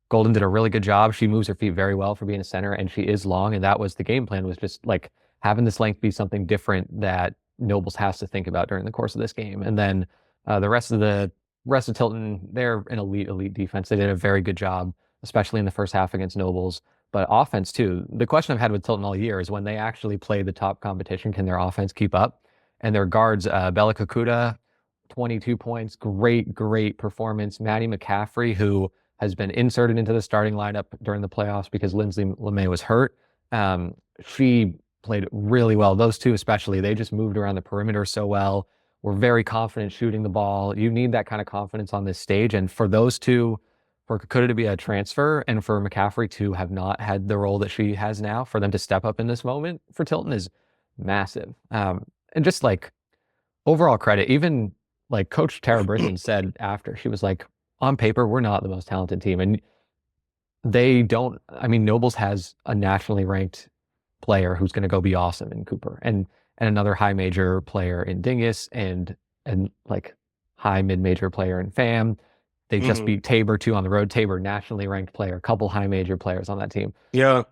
Golden did a really good job. She moves her feet very well for being a center, and she is long. And that was the game plan, was just like having this length be something different that Nobles has to think about during the course of this game. And then the rest of Tilton, they're an elite defense. They did a very good job, especially in the first half against Nobles. But offense too. The question I've had with Tilton all year is when they actually play the top competition, can their offense keep up? And their guards, Bella Kakuta, 22 points, great performance. Maddie McCaffrey, who has been inserted into the starting lineup during the playoffs because Lindsay LeMay was hurt. She played really well. Those two especially, they just moved around the perimeter so well. Were very confident shooting the ball. You need that kind of confidence on this stage. And for those two, for Kakuta to be a transfer and for McCaffrey to have not had the role that she has now, for them to step up in this moment for Tilton is massive. And just like overall credit, even like Coach Tara Brisson said after, she was like, on paper, we're not the most talented team. And Nobles has a nationally ranked player who's going to go be awesome in Cooper, and another high major player in Dingus, and like high mid-major player in Pham. They just beat Tabor too on the road. Tabor, nationally ranked player, a couple high major players on that team. Yeah.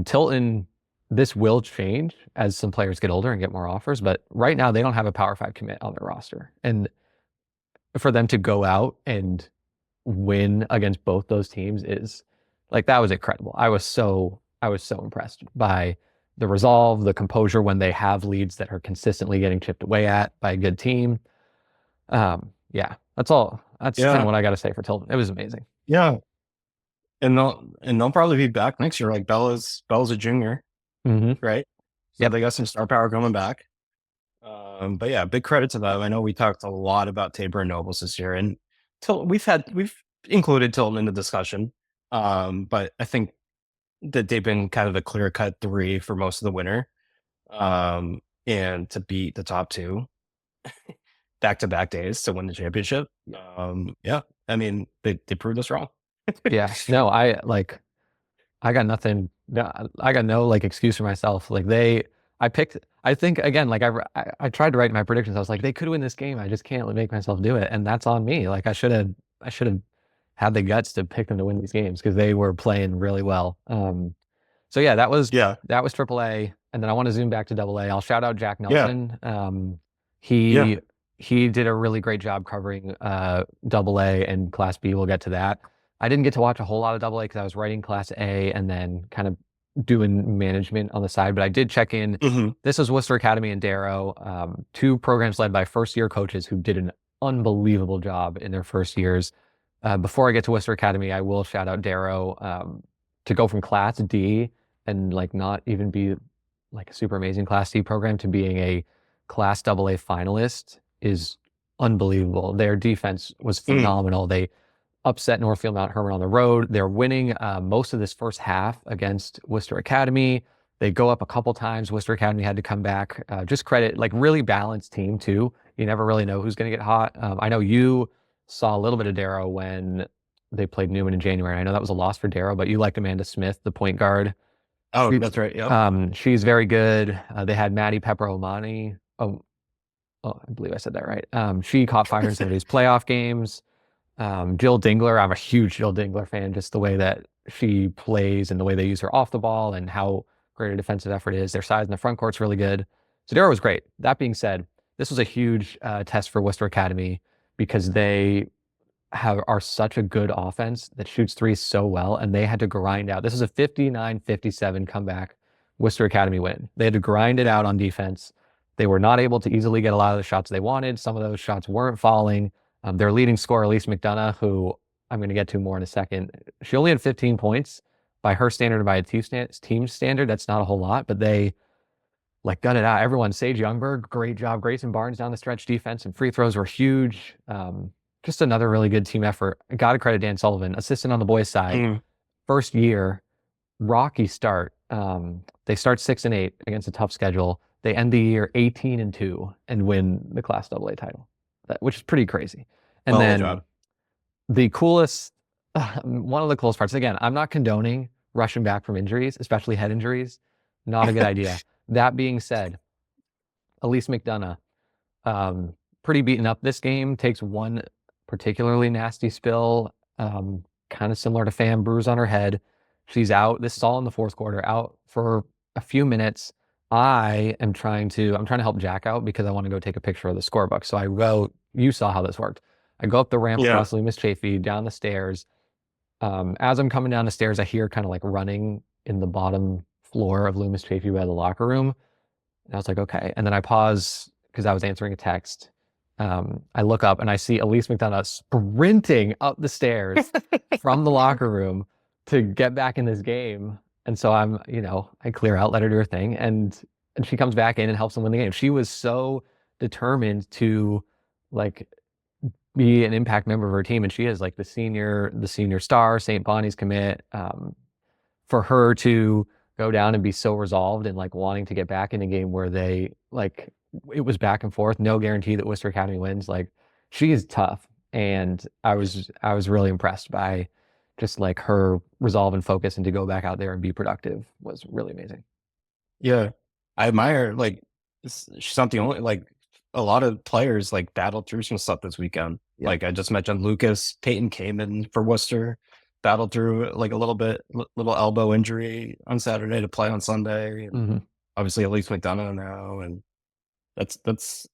Tilton, this will change as some players get older and get more offers, but right now they don't have a Power 5 commit on their roster. And for them to go out and win against both those teams is like, that was incredible. I was so impressed by the resolve, the composure when they have leads that are consistently getting chipped away at by a good team. Yeah, that's all. That's kind of what I got to say for Tilton. It was amazing. Yeah. And they'll probably be back next year. Like Bella's a junior, right? So they got some star power coming back. But yeah, big credit to them. I know we talked a lot about Tabor and Nobles this year, and we've included Tilton in the discussion. But I think that they've been kind of a clear cut 3 for most of the winter. And to beat the top 2 back-to-back days to win the championship. Yeah, I mean, they proved us wrong. Yeah, no, I got nothing. I got no like excuse for myself. Like I think again, like I tried to write my predictions. I was like, they could win this game. I just can't make myself do it, and that's on me. Like I should have had the guts to pick them to win these games because they were playing really well. So yeah, that was AAA, and then I want to zoom back to AA. I'll shout out Jack Nelson. He did a really great job covering AA and Class B. We'll get to that. I didn't get to watch a whole lot of AA because I was writing Class A and then kind of doing management on the side, but I did check in. This was Worcester Academy and Darrow, two programs led by first-year coaches who did an unbelievable job in their first years. Before I get to Worcester Academy, I will shout out Darrow. To go from Class D and like not even be like a super amazing Class D program to being a Class AA finalist is unbelievable. Their defense was phenomenal. They upset Northfield Mount Hermon on the road. They're winning most of this first half against Worcester Academy. They go up a couple times. Worcester Academy had to come back. Just credit, like really balanced team too. You never really know who's going to get hot. I know you saw a little bit of Darrow when they played Newman in January. I know that was a loss for Darrow, but you liked Amanda Smith, the point guard. Oh, that's right. Yep. She's very good. They had Maddie Pepper-Omani. Oh, I believe I said that right. She caught fire in some of these playoff games. Jill Dingler, I'm a huge Jill Dingler fan, just the way that she plays and the way they use her off the ball and how great a defensive effort is. Their size in the front court's really good. So Darrow was great. That being said, this was a huge test for Worcester Academy because they are such a good offense that shoots threes so well, and they had to grind out. This is a 59-57 comeback Worcester Academy win. They had to grind it out on defense. They were not able to easily get a lot of the shots they wanted. Some of those shots weren't falling. Their leading scorer, Elise McDonough, who I'm going to get to more in a second, she only had 15 points. By her standard and by a team standard, that's not a whole lot, but they like gutted out everyone. Sage Youngberg, great job. Grayson Barnes down the stretch defense and free throws were huge. Just another really good team effort. I got to credit Dan Sullivan, assistant on the boys' side. First year, rocky start. They start 6-8 against a tough schedule. They end the year 18-2 and win the Class AA title, which is pretty crazy. And then the coolest, one of the coolest parts, again, I'm not condoning rushing back from injuries, especially head injuries. Not a good idea. That being said, Elise McDonough, pretty beaten up this game, takes one particularly nasty spill, kind of similar to Pham, bruise on her head. She's out. This is all in the fourth quarter, out for a few minutes. I'm trying to help Jack out because I want to go take a picture of the scorebook. So you saw how this worked. I go up the ramp across Loomis Chaffee, down the stairs. As I'm coming down the stairs, I hear kind of like running in the bottom floor of Loomis Chaffee by the locker room. And I was like, okay. And then I pause because I was answering a text. I look up and I see Elise McDonough sprinting up the stairs from the locker room to get back in this game. And so I clear out, let her do her thing. And she comes back in and helps them win the game. She was so determined to like be an impact member of her team. And she is like the senior star, St. Bonnie's commit. For her to go down and be so resolved and like wanting to get back in a game where they like, it was back and forth, no guarantee that Worcester Academy wins. Like she is tough. And I was really impressed by just like her resolve and focus, and to go back out there and be productive was really amazing. Yeah. I admire, like, she's not the only, like, a lot of players like battled through some stuff this weekend. Yeah. Like I just mentioned, Lucas Peyton came in for Worcester, battled through like a little elbow injury on Saturday to play on Sunday. And obviously Elise McDonough now, and that's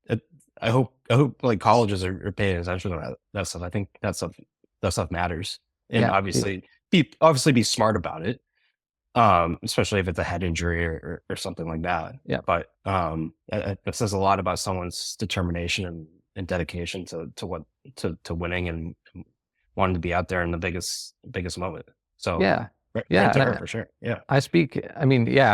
it. I hope like colleges are paying attention to that stuff. I think that stuff matters, and obviously be smart about it. Especially if it's a head injury or something like that. Yeah. But it says a lot about someone's determination and dedication to winning and wanting to be out there in the biggest moment. So right to her for sure. Yeah.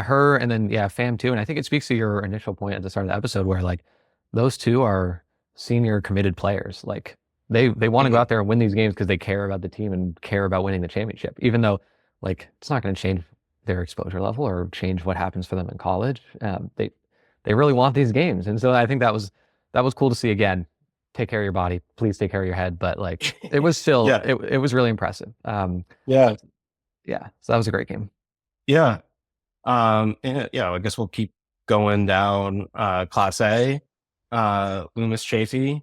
Her and then Pham too. And I think it speaks to your initial point at the start of the episode where like those two are senior committed players. Like they want to go out there and win these games because they care about the team and care about winning the championship, even though like it's not going to change their exposure level or change what happens for them in college. They really want these games. And so I think that was cool to see. Again, take care of your body, please take care of your head. But like, it was still, it was really impressive. So that was a great game. Yeah. I guess we'll keep going down. Class A, Loomis Chaffee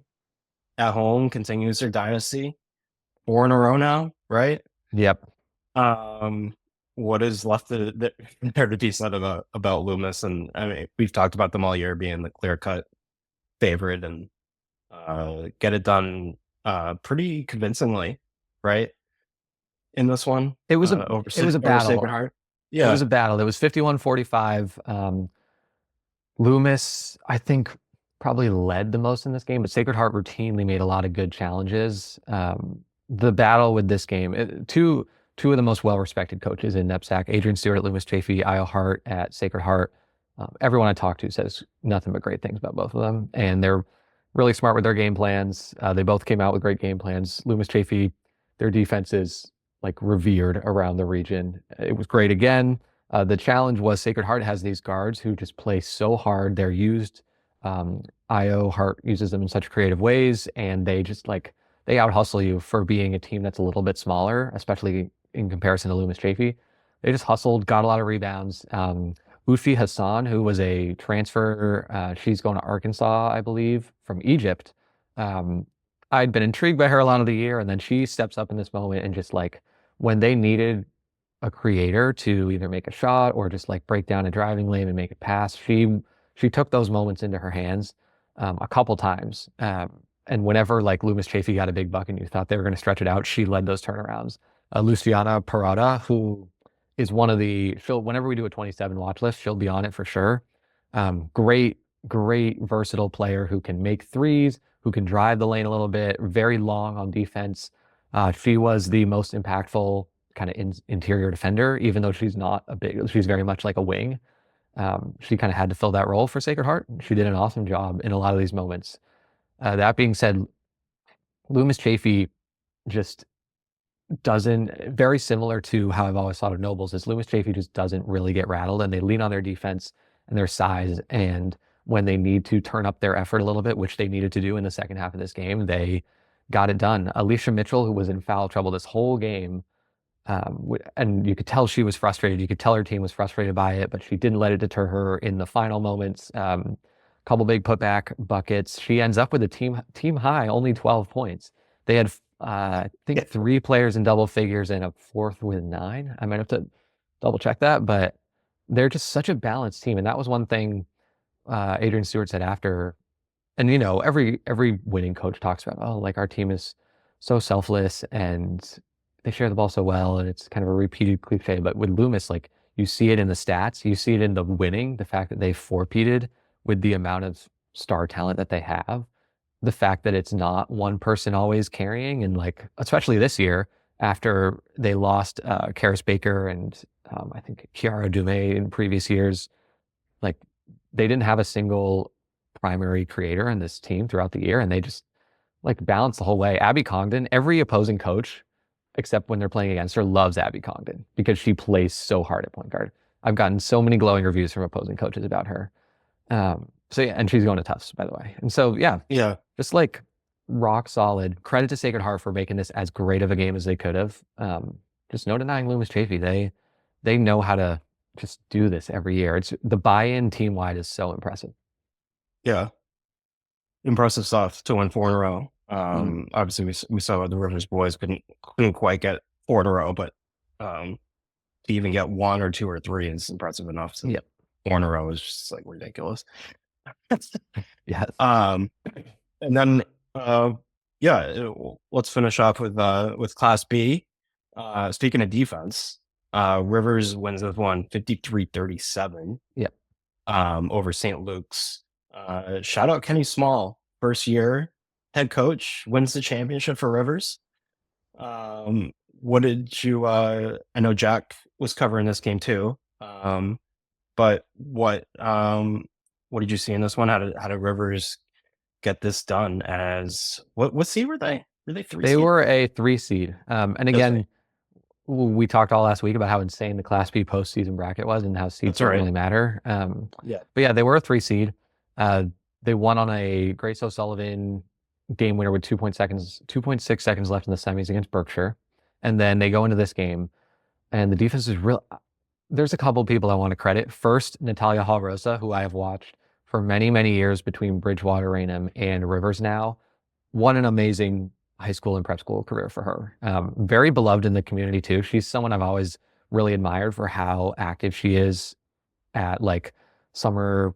at home continues their dynasty, 4 in a row now, right? Yep. what is left there to be said about Loomis? And I mean, we've talked about them all year being the clear-cut favorite and get it done pretty convincingly, right? In this one, it was a battle. Sacred Heart. Yeah, it was a battle. It was 51-45. Loomis, I think, probably led the most in this game, but Sacred Heart routinely made a lot of good challenges. The battle with this game, two of the most well-respected coaches in NEPSAC, Adrian Stewart at Loomis Chaffee, Io Hart at Sacred Heart. Everyone I talk to says nothing but great things about both of them, and they're really smart with their game plans. They both came out with great game plans. Loomis Chaffee, their defense is like revered around the region. It was great again. The challenge was Sacred Heart has these guards who just play so hard. They're used. Io Hart uses them in such creative ways, and they just they out hustle you for being a team that's a little bit smaller, especially in comparison to Loomis Chaffee. They just hustled, got a lot of rebounds. Ufi Hassan, who was a transfer, she's going to Arkansas, I believe, from Egypt. I'd been intrigued by her a lot of the year, and then she steps up in this moment and just when they needed a creator to either make a shot or just break down a driving lane and make a pass, she took those moments into her hands a couple times. And whenever Loomis Chaffee got a big buck and you thought they were going to stretch it out, she led those turnarounds. Luciana Parada, who is whenever we do a 27 watch list, she'll be on it for sure. Great versatile player who can make threes, who can drive the lane a little bit, very long on defense. She was the most impactful kind of interior defender, even though she's very much like a wing. She kind of had to fill that role for Sacred Heart. She did an awesome job in a lot of these moments. That being said, Loomis Chaffee just very similar to how I've always thought of Nobles, is Loomis Chaffee just doesn't really get rattled, and they lean on their defense and their size, and when they need to turn up their effort a little bit, which they needed to do in the second half of this game, they got it done. Alicia Mitchell, who was in foul trouble this whole game, and you could tell she was frustrated. You could tell her team was frustrated by it, but she didn't let it deter her in the final moments. Couple big putback buckets. She ends up with a team high, only 12 points. They had, I think, 3 players in double figures and a fourth with 9. I might have to double check that, but they're just such a balanced team. And that was one thing Adrian Stewart said after. And, every winning coach talks about, our team is so selfless and they share the ball so well. And it's kind of a repeated cliche. But with Loomis, you see it in the stats. You see it in the winning, the fact that they four-peated with the amount of star talent that they have. The fact that it's not one person always carrying. And especially this year, after they lost Karis Baker and I think Kiara Dume in previous years, they didn't have a single primary creator in this team throughout the year, and they just balanced the whole way. Abby Congdon, every opposing coach, except when they're playing against her, loves Abby Congdon because she plays so hard at point guard. I've gotten so many glowing reviews from opposing coaches about her. So yeah, and she's going to Tufts, by the way. And so yeah, just rock solid. Credit to Sacred Heart for making this as great of a game as they could have. Just no denying Loomis Chaffee. They know how to just do this every year. It's the buy-in team-wide is so impressive. Yeah. Impressive stuff to win 4 in a row. Obviously we saw the Rivers boys couldn't quite get 4 in a row, but to even get 1 or 2 or 3 is impressive enough. So 4 in a row is just ridiculous. Yes. And then let's finish off with Class B. Speaking of defense, Rivers wins this one 53-37. Yep. Over St. Luke's. Shout out Kenny Small, first year head coach, wins the championship for Rivers. What did you? I know Jack was covering this game too. But what did you see in this one? How did Rivers get this done? As what seed were they? Were they 3 seed? They were a 3 seed. And again, we talked all last week about how insane the Class B postseason bracket was and how seeds don't really matter. But yeah, they were a 3 seed. They won on a Grace O'Sullivan game winner with 2.6 seconds left in the semis against Berkshire. And then they go into this game and the defense is real. There's a couple people I want to credit. First, Natalia Hall-Rosa, who I have watched for many, many years between Bridgewater, Raynham, and Rivers now. What an amazing high school and prep school career for her. Very beloved in the community too. She's someone I've always really admired for how active she is at like summer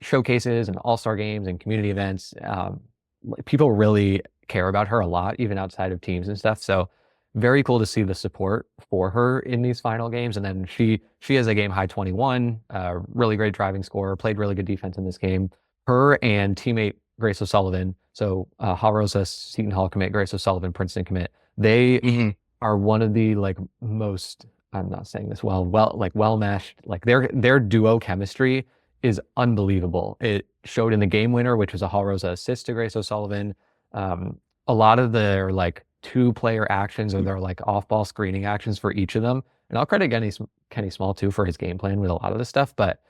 showcases and all-star games and community events. People really care about her a lot, even outside of teams and stuff. So very cool to see the support for her in these final games. And then she has a game high 21, really great driving score, played really good defense in this game. Her and teammate Grace O'Sullivan, so Ha Rosa, Seton Hall commit, Grace O'Sullivan, Princeton commit. They are one of the like most, I'm not saying this well meshed. Like their duo chemistry is unbelievable. It showed in the game winner, which was a Ha Rosa assist to Grace O'Sullivan. A lot of their like 2-player actions or their like off-ball screening actions for each of them. And I'll credit Kenny Small too for his game plan with a lot of this stuff, but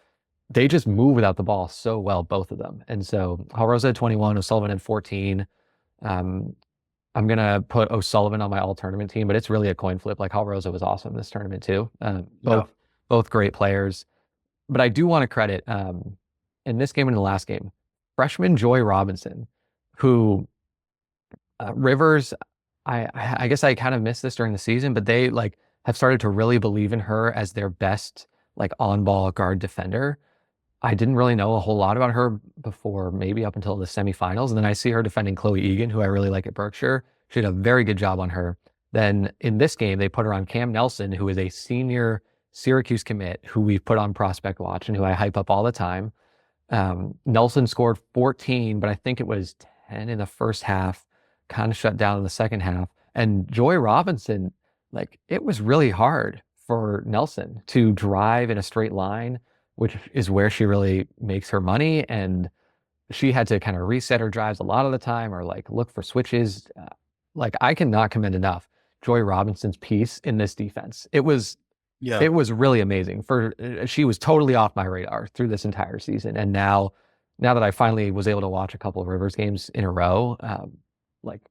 they just move without the ball so well, both of them. And so Ha Rosa had 21, O'Sullivan had 14. I'm going to put O'Sullivan on my all-tournament team, but it's really a coin flip. Like Ha Rosa was awesome this tournament too. Both great players. But I do want to credit, in this game and in the last game, freshman Joy Robinson, who Rivers, I guess I kind of missed this during the season, but they like have started to really believe in her as their best like on-ball guard defender. I didn't really know a whole lot about her before, maybe up until the semifinals. And then I see her defending Chloe Egan, who I really like at Berkshire. She did a very good job on her. Then in this game, they put her on Cam Nelson, who is a senior Syracuse commit, who we've put on Prospect Watch and who I hype up all the time. Nelson scored 14, but I think it was 10 in the first half, kind of shut down in the second half. And Joy Robinson, like it was really hard for Nelson to drive in a straight line, which is where she really makes her money. And she had to kind of reset her drives a lot of the time or like look for switches. Like I cannot commend enough Joy Robinson's piece in this defense. It was really amazing. She was totally off my radar through this entire season. And now that I finally was able to watch a couple of Rivers games in a row, like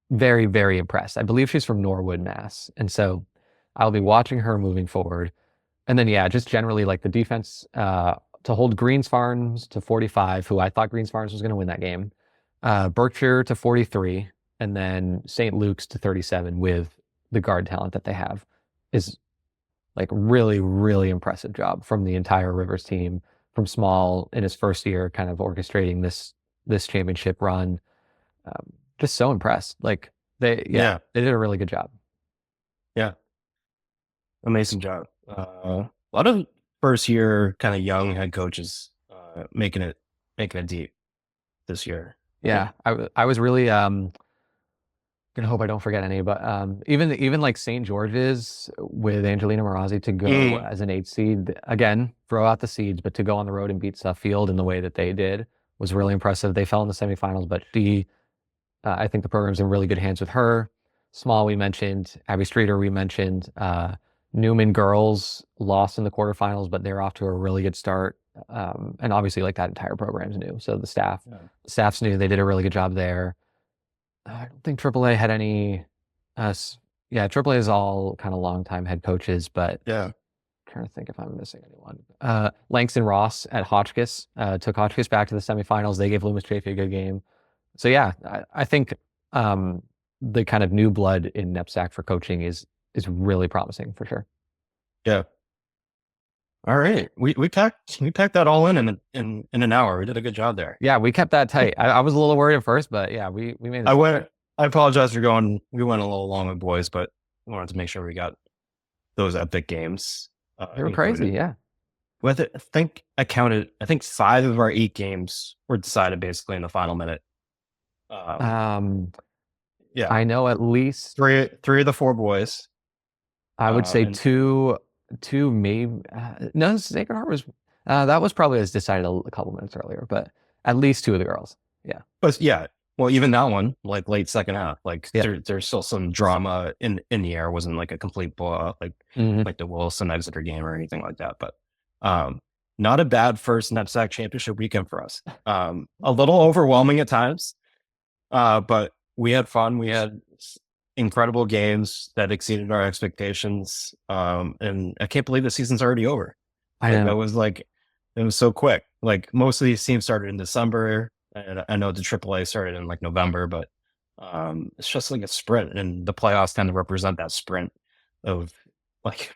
very, very impressed. I believe she's from Norwood, Mass. And so I'll be watching her moving forward. And then, just generally like the defense to hold Greens Farms to 45, who I thought Greens Farms was going to win that game. Berkshire to 43, and then St. Luke's to 37 with the guard talent that they have is like really, really impressive job from the entire Rivers team, from Small in his first year, kind of orchestrating this championship run. Just so impressed. Like they did a really good job. Yeah. Amazing job. A lot of first year kind of young head coaches making it deep this year. Yeah. I was really gonna hope I don't forget any, but even like St. George's with Angelina Marazzi to go as an 8 seed, again, throw out the seeds, but to go on the road and beat Suffield in the way that they did was really impressive. They fell in the semifinals, but I think the program's in really good hands with her. Small, we mentioned. Abby Streeter, we mentioned. Newman girls lost in the quarterfinals, but they're off to a really good start. And obviously, like that entire program's new. So the staff's new. They did a really good job there. I don't think AAA had any. AAA is all kind of longtime head coaches, but I'm trying to think if I'm missing anyone. Langston Ross at Hotchkiss took Hotchkiss back to the semifinals. They gave Loomis Chaffee a good game. So I think the kind of new blood in NEPSAC for coaching is really promising for sure. Yeah. All right. We packed that all in an hour. We did a good job there. Yeah, we kept that tight. I was a little worried at first, but we made it. I apologize for we went a little long with boys, but I wanted to make sure we got those epic games. They were crazy, yeah. I think 5 of our 8 games were decided basically in the final minute. I know at least 3 of the 4 boys. I would say two maybe. No, Sacred Heart was that was probably as decided a couple minutes earlier, but at least 2 of the girls. Yeah, but well, even that one, like late second half, like there's still some drama in the air. It wasn't like a complete blowout, like the Williston Exeter game or anything like that. But not a bad first NEPSAC championship weekend for us. A little overwhelming at times, but we had fun. We had incredible games that exceeded our expectations. And I can't believe the season's already over. I know. It was so quick. Like most of these teams started in December. And I know the AAA started in like November, but it's just like a sprint, and the playoffs tend to represent that sprint of like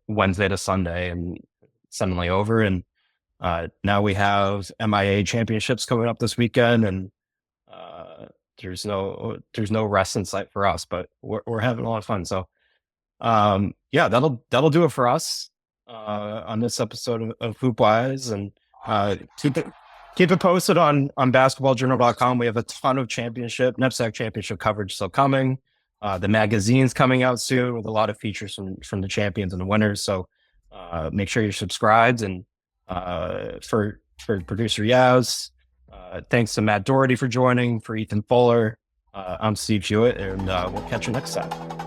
Wednesday to Sunday and suddenly over. And now we have MIA championships coming up this weekend, and there's no rest in sight for us, but we're having a lot of fun. So yeah, that'll do it for us on this episode of HoopWise, and keep it posted on basketballjournal.com. We have a ton of NEPSAC championship coverage still coming. The magazine's coming out soon with a lot of features from the champions and the winners. So make sure you're subscribed. And for producer Yaz, thanks to Matt Doherty for joining. For Ethan Fuller, I'm Steve Hewitt, and we'll catch you next time.